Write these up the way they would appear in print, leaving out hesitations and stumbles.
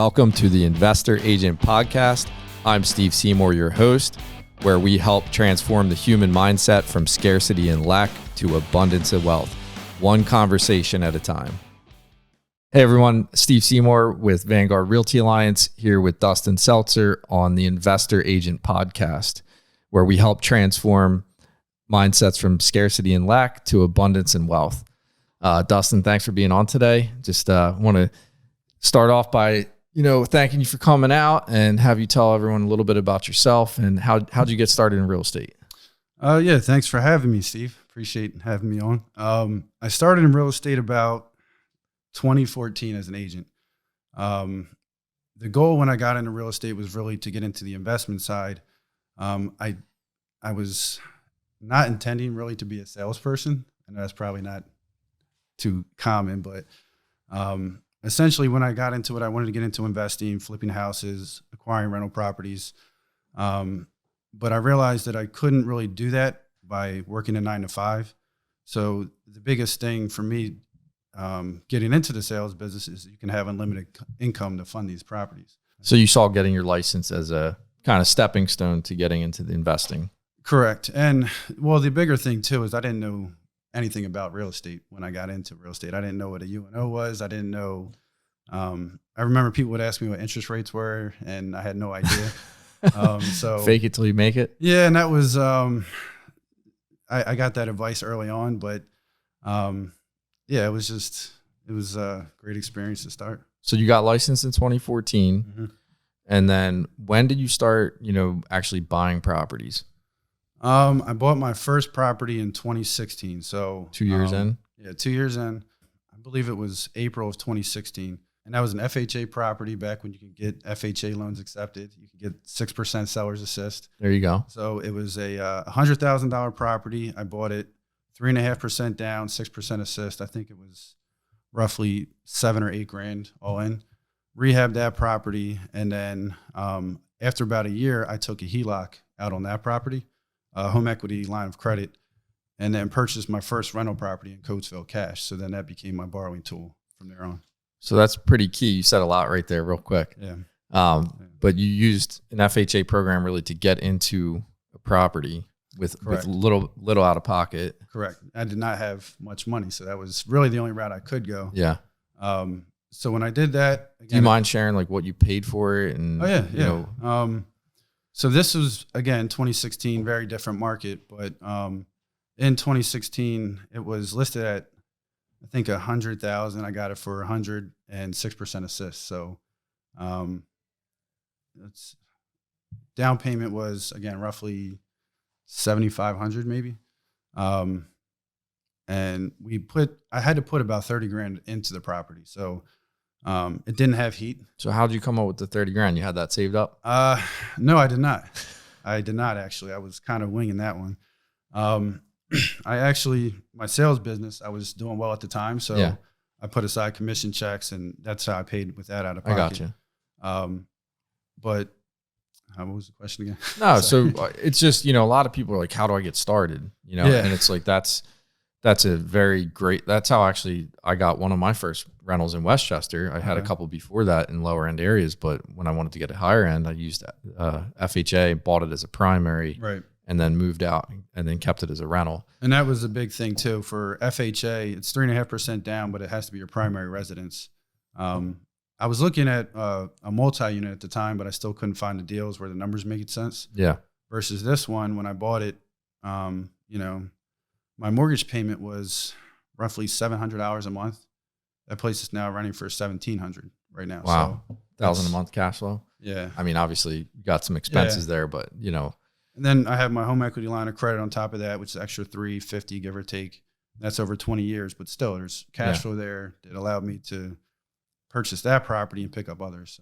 Welcome to the Investor Agent Podcast. I'm Steve Seymour, your host, where we help transform the human mindset from scarcity and lack to abundance and wealth, one conversation at a time. Hey everyone, Steve Seymour with Vanguard Realty Alliance here with Dustin Seltzer on the Investor Agent Podcast, where we help transform mindsets from scarcity and lack to abundance and wealth. Dustin, thanks for being on today. Just want to start off by thanking you for coming out and have you tell everyone a little bit about yourself and how'd you get started in real estate? Yeah, thanks for having me, Steve. Appreciate having me on. I started in real estate about 2014 as an agent. The goal when I got into real estate was really to get into the investment side. I was not intending really to be a salesperson, and that's probably not too common, but essentially when I got into it, I wanted to get into investing, flipping houses, acquiring rental properties. But I realized that I couldn't really do that by working a 9 to 5. So the biggest thing for me getting into the sales business is you can have unlimited income to fund these properties. So you saw getting your license as a kind of stepping stone to getting into the investing. Correct. And well, the bigger thing too is I didn't know anything about real estate when I got into real estate. I didn't know what a UNO was. I didn't know. I remember people would ask me what interest rates were, and I had no idea. So fake it till you make it. Yeah, and that was I got that advice early on, but yeah, it was a great experience to start. So you got licensed in 2014, mm-hmm. And then when did you start, actually buying properties? I bought my first property in 2016. So 2 years in? Yeah, 2 years in. I believe it was April of 2016. And that was an FHA property back when you could get FHA loans accepted. You could get 6% seller's assist. There you go. So it was a $100,000 property. I bought it 3.5% down, 6% assist. I think it was roughly $7 or $8 grand all in. Rehabbed that property. And then after about a year, I took a HELOC out on that property. Home equity line of credit, and then purchased my first rental property in Coatesville cash. So then that became my borrowing tool from there on. So that's pretty key. You said a lot right there real quick. Yeah. But you used an FHA program really to get into a property with little out of pocket. Correct. I did not have much money, so that was really the only route I could go. Yeah. So when I did that, again, do you mind sharing like what you paid for it? And so this was, again, 2016, very different market. But in 2016, it was listed at, I think, $100,000. I got it for 106% assist. So it's down payment was, again, roughly $7,500 maybe. And I had to put about 30 grand into the property. So it didn't have heat. So how did you come up with the 30 grand? You had that saved up? No, I did not. I did not actually. I was kind of winging that one. My sales business, I was doing well at the time. So yeah. I put aside commission checks, and that's how I paid with that out of pocket. I got you. But what was the question again? No, so it's just, a lot of people are like, how do I get started? And it's like, that's a very great, that's how actually I got one of my first rentals in Westchester. I had a couple before that in lower end areas, but when I wanted to get a higher end, I used FHA, bought it as a primary, right, and then moved out and then kept it as a rental. And that was a big thing too. For FHA, it's 3.5% down, but it has to be your primary residence. I was looking at a multi-unit at the time, but I still couldn't find the deals where the numbers made sense. Yeah. Versus this one, when I bought it, my mortgage payment was roughly $700 a month. That place is now running for $1,700 right now. Wow. So $1,000 a month cash flow. Yeah. I mean, obviously you got some expenses there, but And then I have my home equity line of credit on top of that, which is extra $350, give or take. That's over 20 years, but still there's cash flow there that allowed me to purchase that property and pick up others.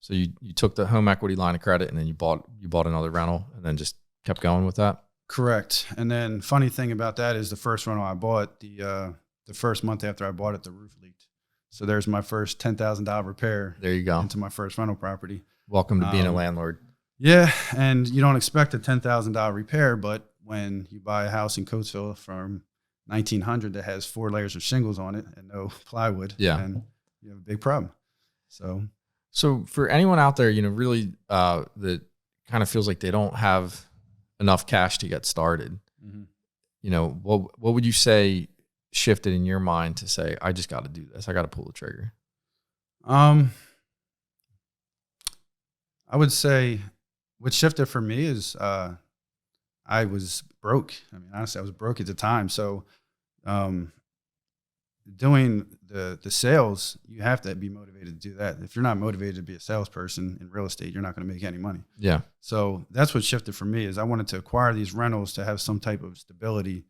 So you took the home equity line of credit and then you bought another rental and then just kept going with that? Correct. And then funny thing about that is the first rental I bought, the first month after I bought it, the roof leaked. So there's my first $10,000 repair. There you go. Into my first rental property. Welcome to being a landlord. Yeah. And you don't expect a $10,000 repair, but when you buy a house in Coatesville from 1900 that has 4 layers of shingles on it and no plywood, then you have a big problem. So So for anyone out there, really that kind of feels like they don't have enough cash to get started, what would you say shifted in your mind to say, I just got to do this. I got to pull the trigger? I would say what shifted for me is I was broke. I mean, honestly, I was broke at the time. So doing the sales, you have to be motivated to do that. If you're not motivated to be a salesperson in real estate, you're not going to make any money. Yeah. So that's what shifted for me is I wanted to acquire these rentals to have some type of stability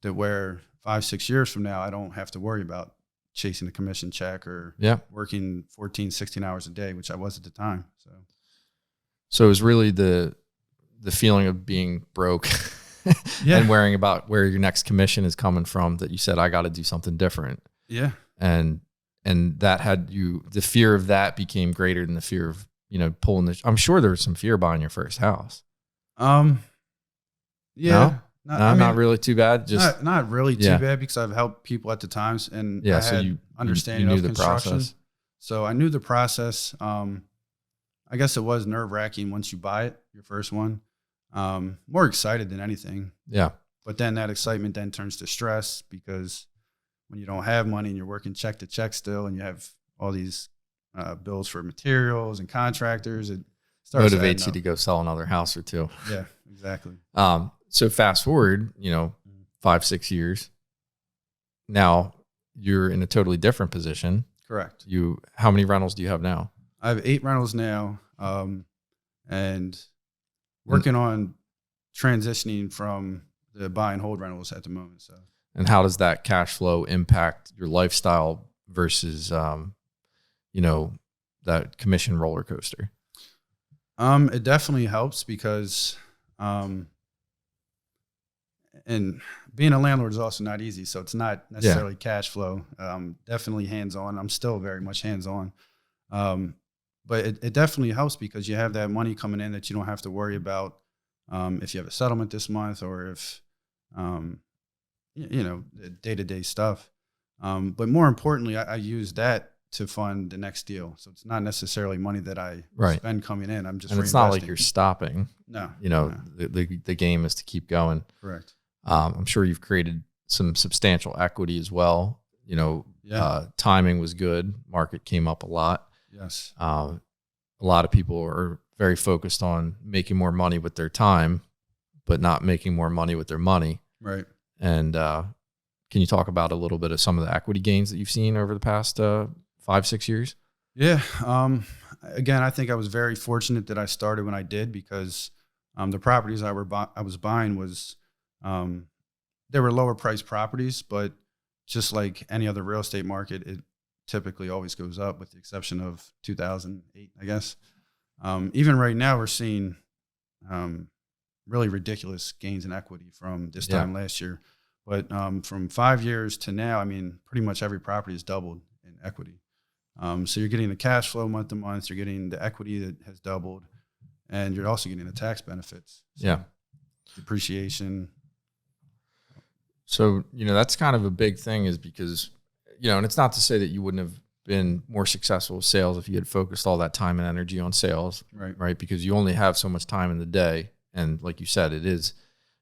to where 5-6 years from now, I don't have to worry about chasing a commission check or working 14, 16 hours a day, which I was at the time. So it was really the feeling of being broke and worrying about where your next commission is coming from that you said, I got to do something different. Yeah. And that had the fear of that became greater than the fear of, pulling I'm sure there was some fear buying your first house. Yeah. No? Not really too bad. Just not really too bad because I've helped people at the times and I so had understanding of construction. Process. So I knew the process. I guess it was nerve wracking once you buy it, your first one. More excited than anything. Yeah. But then that excitement then turns to stress because when you don't have money and you're working check to check still and you have all these bills for materials and contractors, it starts motivates you to go sell another house or two. Yeah, exactly. So fast forward, 5-6 years. Now you're in a totally different position. Correct. How many rentals do you have now? I have 8 rentals now, and working on transitioning from the buy and hold rentals at the moment. So, and how does that cash flow impact your lifestyle versus, that commission roller coaster? It definitely helps because, and being a landlord is also not easy. So it's not necessarily cash flow. Definitely hands-on. I'm still very much hands-on. But it definitely helps because you have that money coming in that you don't have to worry about if you have a settlement this month or if, the day-to-day stuff. But more importantly, I use that to fund the next deal. So it's not necessarily money that I spend coming in. I'm just and it's not like you're stopping. No. The game is to keep going. Correct. I'm sure you've created some substantial equity as well. Timing was good. Market came up a lot. Yes. A lot of people are very focused on making more money with their time, but not making more money with their money. Right. And can you talk about a little bit of some of the equity gains that you've seen over the past 5-6 years? Yeah. Again, I think I was very fortunate that I started when I did because the properties I was buying was they were lower priced properties, but just like any other real estate market, it typically always goes up with the exception of 2008, I guess. Even right now, we're seeing really ridiculous gains in equity from this time last year. But from 5 years to now, I mean, pretty much every property has doubled in equity. So you're getting the cash flow month to month, you're getting the equity that has doubled, and you're also getting the tax benefits. So depreciation. So, that's kind of a big thing is because, and it's not to say that you wouldn't have been more successful with sales if you had focused all that time and energy on sales, right? Because you only have so much time in the day. And like you said, it is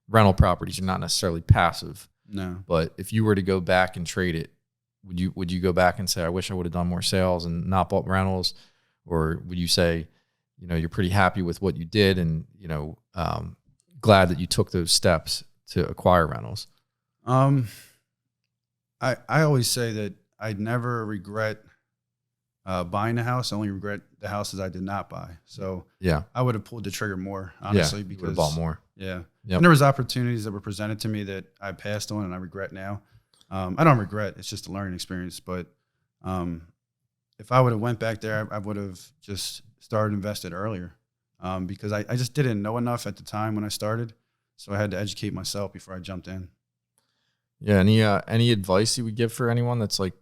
rental properties are not necessarily passive. No. But if you were to go back and trade it, would you go back and say, I wish I would have done more sales and not bought rentals? Or would you say, you're pretty happy with what you did and, glad that you took those steps to acquire rentals? I always say that I'd never regret buying a house. I only regret the houses I did not buy. So I would have pulled the trigger more, honestly, because would have bought more. Yeah. Yep. And there was opportunities that were presented to me that I passed on and I regret now. I don't regret. It's just a learning experience. But if I would have went back there, I would have just started invested earlier because I just didn't know enough at the time when I started. So I had to educate myself before I jumped in. Yeah. Any advice you would give for anyone that's like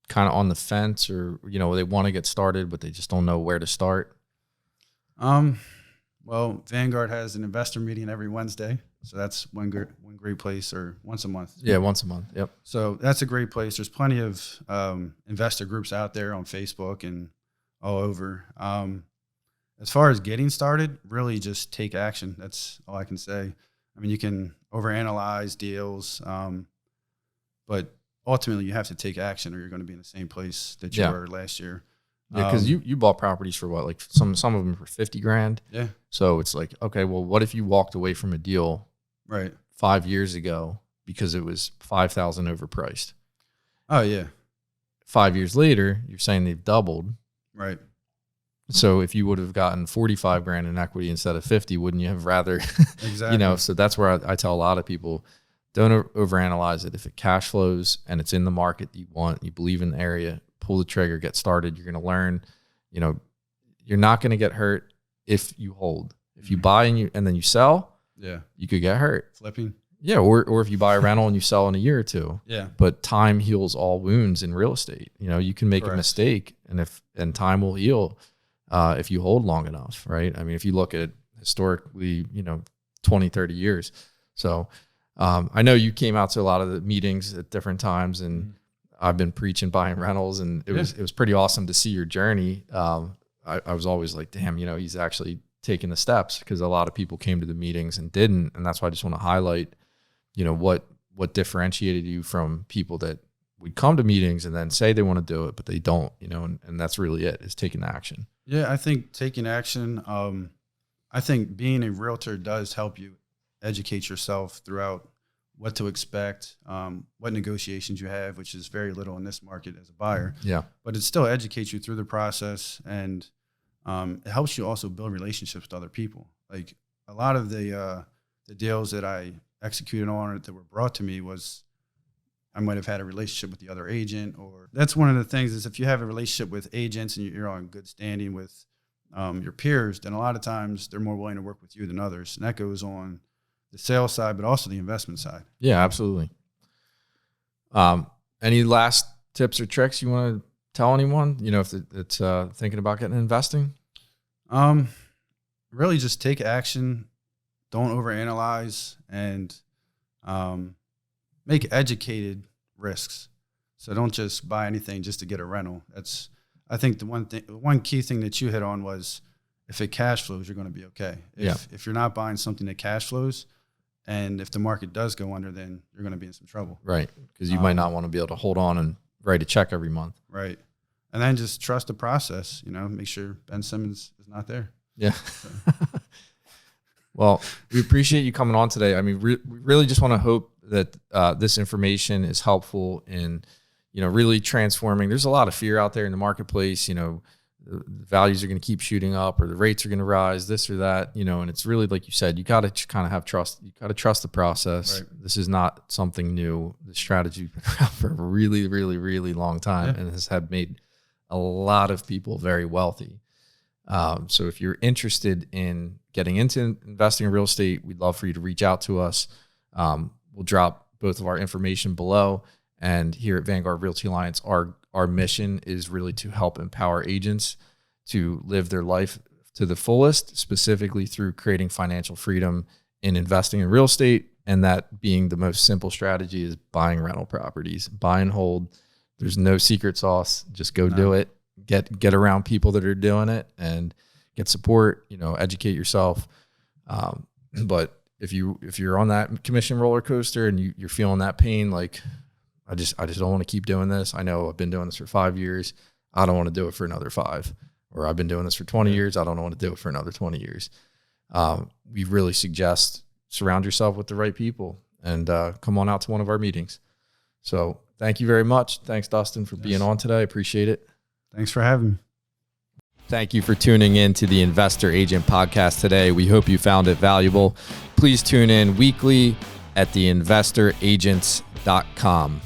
kind of on the fence or, they want to get started, but they just don't know where to start? Well, Vanguard has an investor meeting every Wednesday. So that's one great place, or once a month. Yeah, once a month. Yep. So that's a great place. There's plenty of investor groups out there on Facebook and all over. As far as getting started, really just take action. That's all I can say. I mean, you can overanalyze deals, but ultimately you have to take action or you're going to be in the same place that you were last year. Yeah, because you bought properties for what, like some of them for $50,000. Yeah. So it's like, okay, well, what if you walked away from a deal 5 years ago because it was $5,000 overpriced? Oh yeah. 5 years later, you're saying they've doubled. Right. So if you would have gotten $45,000 in equity instead of 50, wouldn't you have rather? Exactly. So that's where I tell a lot of people, don't overanalyze it. If it cash flows and it's in the market that you want, you believe in the area, pull the trigger, get started. You're going to learn. You're not going to get hurt if you hold. If you buy and then you sell, you could get hurt. Flipping. Yeah, or if you buy a rental and you sell in a year or two. Yeah. But time heals all wounds in real estate. You can make a mistake, and time will heal if you hold long enough, right? I mean, if you look at historically, 20, 30 years. So I know you came out to a lot of the meetings at different times, and I've been preaching buying rentals, and it was pretty awesome to see your journey. I was always like, damn, he's actually taking the steps, because a lot of people came to the meetings and didn't. And that's why I just want to highlight, what differentiated you from people that would come to meetings and then say they want to do it, but they don't, and that's really it, is taking action. Yeah. I think taking action, I think being a realtor does help you educate yourself throughout what to expect, what negotiations you have, which is very little in this market as a buyer. Yeah. But it still educates you through the process, and it helps you also build relationships with other people. Like a lot of the deals that I executed on or that were brought to me was, I might have had a relationship with the other agent, or that's one of the things is if you have a relationship with agents and you're on good standing with your peers, then a lot of times they're more willing to work with you than others. And that goes on the sales side, but also the investment side. Yeah, absolutely. Any last tips or tricks you want to tell anyone, if it's thinking about getting investing? Really just take action. Don't overanalyze, and make educated risks. So don't just buy anything just to get a rental. I think the one key thing that you hit on was, if it cash flows, you're going to be okay. If you're not buying something that cash flows, and if the market does go under, then you're going to be in some trouble. Right. Because you might not want to be able to hold on and write a check every month. Right. And then just trust the process, make sure Ben Simmons is not there. Yeah. So. Well, we appreciate you coming on today. I mean, we really just want to hope that this information is helpful in, really transforming. There's a lot of fear out there in the marketplace. The values are going to keep shooting up, or the rates are going to rise, this or that. And it's really, like you said, you got to kind of have trust. You got to trust the process. Right. This is not something new. The strategy's been around for a really, really, really long time, and has made a lot of people very wealthy. So if you're interested in getting into investing in real estate, we'd love for you to reach out to us. We'll drop both of our information below. And here at Vanguard Realty Alliance, our mission is really to help empower agents to live their life to the fullest, specifically through creating financial freedom in investing in real estate. And that being the most simple strategy is buying rental properties, buy and hold. There's no secret sauce. Just go do it. Get around people that are doing it and get support, educate yourself. But if you're on that commission roller coaster and you're feeling that pain, like, I just don't want to keep doing this. I know I've been doing this for 5 years. I don't want to do it for another 5. Or I've been doing this for 20 years. I don't want to do it for another 20 years. We really suggest surround yourself with the right people and come on out to one of our meetings. So thank you very much. Thanks, Dustin, for being on today. I appreciate it. Thanks for having me. Thank you for tuning in to the Investor Agent Podcast today. We hope you found it valuable. Please tune in weekly at theinvestoragents.com.